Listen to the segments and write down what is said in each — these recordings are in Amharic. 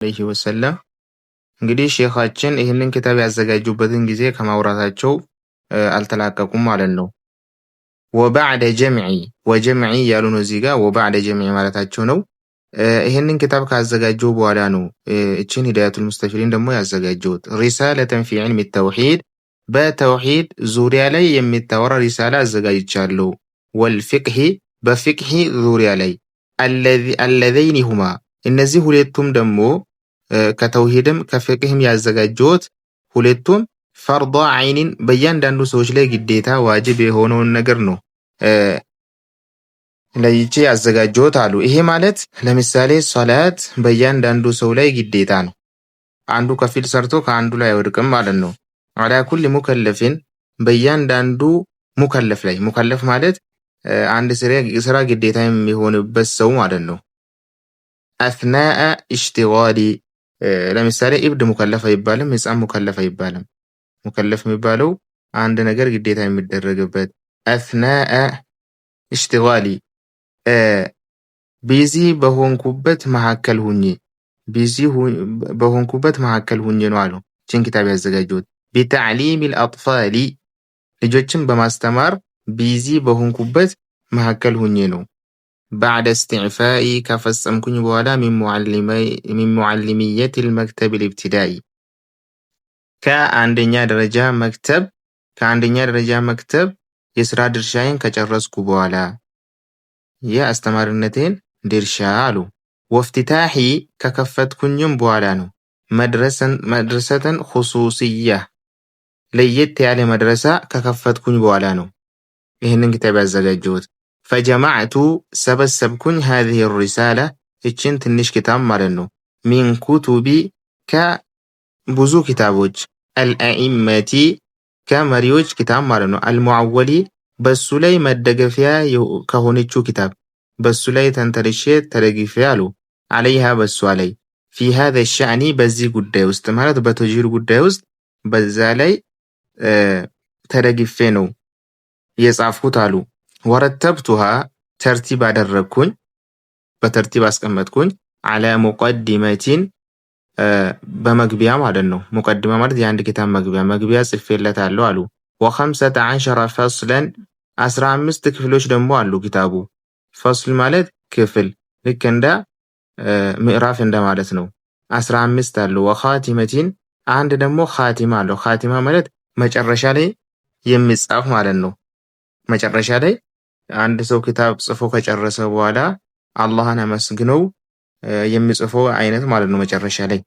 ዐለይሂ ወሰለም እንግዲህ ሼኻችን ይህንን ክታብ ያዘጋጁበትን ጊዜ ከማውራታቸው አልተላቀቁም ማለት ነው። ወበዕደ ጀምዒ ወጀምዒ እያሉ ነው እዚህ ጋር ወበዕደ ጀምዒ ማለታቸው ነው። ይህንን ክታብ ካዘጋጁ በኋላ ነው እችን ሂዳያቱል ሙስተፊሪን ደግሞ ያዘጋጀሁት። ሪሳለተን ፊ ዒልሚ ተውሂድ በተውሂድ ዙሪያ ላይ የሚታወራ ሪሳላ አዘጋጅቻለሁ። ወልፊቅሂ በፊቅሂ ዙሪያ ላይ አለዘይኒ ሁማ እነዚህ ሁለቱም ደግሞ ከተውሂድም ከፍቅህም ያዘጋጀሁት ሁለቱም ፈርዷ ዐይኒን በእያንዳንዱ ሰዎች ላይ ግዴታ ዋጅብ የሆነውን ነገር ነው ለይቼ ያዘጋጀሁት አሉ። ይሄ ማለት ለምሳሌ ሶላት በእያንዳንዱ ሰው ላይ ግዴታ ነው። አንዱ ከፊል ሰርቶ ከአንዱ ላይ አይወድቅም ማለት ነው። አላ ኩል ሙከለፊን በእያንዳንዱ ሙከለፍ ላይ ሙከለፍ ማለት አንድ ስራ ግዴታ የሚሆንበት ሰው ማለት ነው። አስናአ ኢሽቲጋሊ ለምሳሌ ኢብድ ሙከለፍ አይባልም፣ ህፃን ሙከለፍ አይባልም። ሙከለፍ የሚባለው አንድ ነገር ግዴታ የሚደረግበት አስናአ ኢሽቲጋሊ ቢዚ በሆንኩበት መካከል ሁኜ ነው አሉ። ይህችን ኪታብ ያዘጋጀሁት ቢተዕሊሚል አጥፋሊ ልጆችን በማስተማር ቢዚ በሆንኩበት መካከል ሁኜ ነው። ባዕደ እስትዕፋኢ ከፈጸምኩኝ በኋላ ሚን ሙዓሊሚየቲል መክተቢል ኢብቲዳኢ ከአንደኛ ደረጃ መክተብ የስራ ድርሻዬን ከጨረስኩ በኋላ የአስተማሪነቴን ድርሻ አሉ። ወፍቲታሒ ከከፈትኩኝም በኋላ ነው። መድረሰተን ኹሱሲያ ለየት ያለ መድረሳ ከከፈትኩኝ በኋላ ነው ይህንን ኪታብ ያዘጋጀሁት። ፈጀማዕቱ ሰበሰብኩኝ ሃዚሂ ሪሳላ እችን ትንሽ ኪታብ ማለት ነው። ሚን ኩቱቢ ከብዙ ኪታቦች አልአኢመቲ ከመሪዎች ኪታብ ማለት ነው። አልሙዐወሊ በሱ ላይ መደገፊያ ከሆነችው ኪታብ በሱ ላይ ተንተርሼ ተደግፌ አሉ። አለይሃ በሷ ላይ ፊ ሃዛ ሸዕኒ በዚህ ጉዳይ ውስጥ ማለት በተውሂድ ጉዳይ ውስጥ በዛ ላይ ተደግፌ ነው የጻፍኩት አሉ። ወረተብቱሃ ተርቲብ አደረግኩኝ በተርቲብ አስቀመጥኩኝ። አላ ሙቀዲመቲን በመግቢያ ማለት ነው። ሙቀዲማ ማለት የአንድ ኪታብ መግቢያ ጽፌለታለሁ አሉ። ወኸምሰተ ዐሸረ ፈስለን 15 ክፍሎች ደግሞ አሉ ኪታቡ። ፈስል ማለት ክፍል ልክ እንደ ምዕራፍ እንደማለት ነው። 15 አሉ። ወኻቲመቲን አንድ ደግሞ ኻቲማ አለው። ኻቲማ ማለት መጨረሻ ላይ የሚጻፍ ማለት ነው። መጨረሻ ላይ አንድ ሰው ኪታብ ጽፎ ከጨረሰ በኋላ አላህን አመስግነው የሚጽፈው አይነት ማለት ነው። መጨረሻ ላይ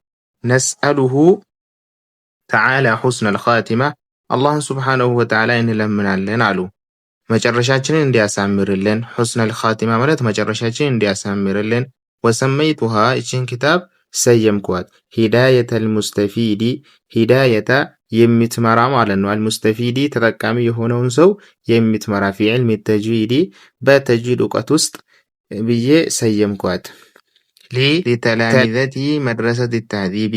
ነስአሉሁ ተዓላ ሑስነል ኻቲማ አላህን ሱብሓነሁ ወተዓላ እንለምናለን አሉ መጨረሻችንን እንዲያሳምርልን። ሑስነል ኻቲማ ማለት መጨረሻችንን እንዲያሳምርልን። ወሰመይቱሃ እችን ኪታብ ሰየምኳት ሂዳየተል ሙስተፊዲ ሂዳየተ የሚትመራ ማለት ነው። አልሙስተፊዲ ተጠቃሚ የሆነውን ሰው የሚትመራ ፊ ዒልሚ ተጅዊዲ በተጅዊድ እውቀት ውስጥ ብዬ ሰየምኳት። ሊተላሚዘቲ መድረሰት ተህዚቢ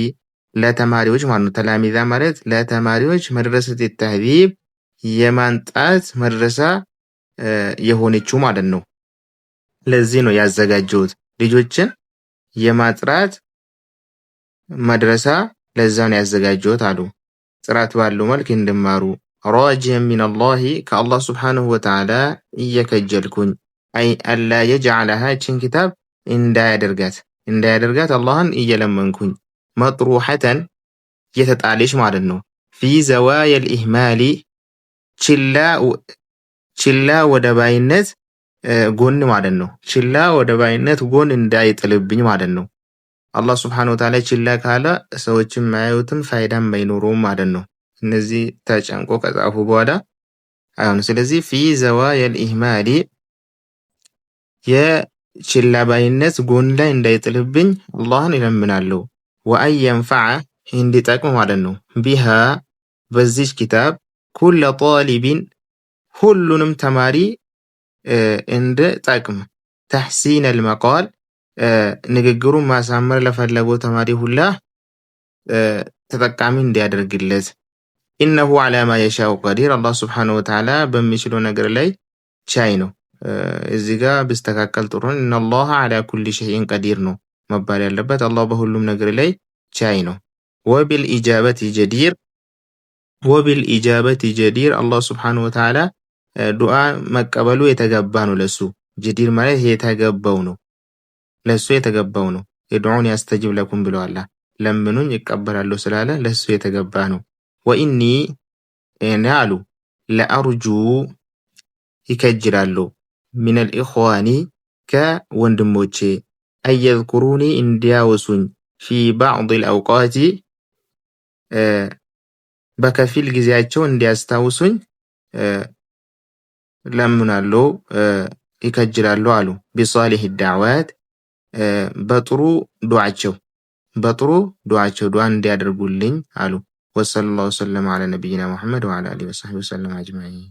ለተማሪዎች ማለት ነው። ተላሚዛ ማለት ለተማሪዎች መድረሰት ተህዚብ የማንጣት መድረሳ የሆነችው ማለት ነው። ለዚህ ነው ያዘጋጀሁት ልጆችን የማጥራት መድረሳ ለዛ ነው ያዘጋጀሁት አሉ። ጥራት ባለው መልክ እንድማሩ ራጂየን ሚነላሂ ከአላህ ሱብሓነሁ ወተዓላ እየከጀልኩኝ አይ አላ የጅዐለሃ ይችን ኪታብ እንዳያደርጋት አላህን እየለመንኩኝ መጥሩሐተን የተጣለች ማለት ነው። ፊ ዘዋየል ኢህማሊ ችላ ወደ ባይነት ጎን ማለት ነው። ችላ ወደ ባይነት ጎን እንዳይጥልብኝ ማለት ነው። አላህ ሱብሓነሁ ወተዓላ ችላ ካለ ሰዎችም ማያዩትም ፋይዳም አይኖረውም ማለት ነው። እነዚህ ተጨንቆ ከጻፉ በኋላ አይሆን። ስለዚህ ፊ ዘዋየል ኢህማሊ የችላ ባይነት ጎን ላይ እንዳይጥልብኝ አላህን እለምናለሁ። ወአን የንፈዐ እንዲጠቅም ማለት ነው። ቢሃ በዚች ኪታብ ኩለ ጣሊቢን ሁሉንም ተማሪ እንድጠቅም ተሕሲነል መቃል ንግግሩን ማሳመር ለፈለገው ተማሪ ሁላ ተጠቃሚ እንዲያደርግለት። ኢነሁ ዐላ ማ የሻኡ ቀዲር አላህ ሱብሓነሁ ወተዓላ በሚችለው ነገር ላይ ቻይ ነው። እዚህ ጋር ብስተካከል ጥሩ ነው። ኢነላህ ዐላ ኩሊ ሸይኢን ቀዲር ነው። መባል ያለበት። አላህ በሁሉም ነገር ላይ ቻይ ነው። ወቢልኢጃበቲ ጀዲር አላህ ሱብሓነሁ ወተዓላ ዱዓ መቀበሉ የተገባ ነው ለሱ። ጀዲር ማለት የተገባው ነው፣ ለሱ የተገባው ነው። የድዑን ያስተጅብ ለኩም ብለዋል። ለምኑኝ ይቀበላለሁ ስላለ ለሱ የተገባ ነው። ወኢኒ አሉ ለአርጁ ይከጅላለሁ ሚነል ኢኽዋኒ ከወንድሞቼ አየዝኩሩኒ እንዲያወሱኝ ፊ ባዕድል አውቃቲ በከፊል ጊዜያቸው እንዲያስታውሱኝ ለምናለሁ ይከጅላለሁ አሉ። ቢሷሊህ ዳዕዋት በጥሩ ዱዓቸው ዱዓ እንዲያደርጉልኝ አሉ። ወሰለላሁ ወሰለም ዐላ ነቢይና ሙሐመድ ወዐላ አሊሂ ወሰሕቢሂ ወሰለም አጅመዒን።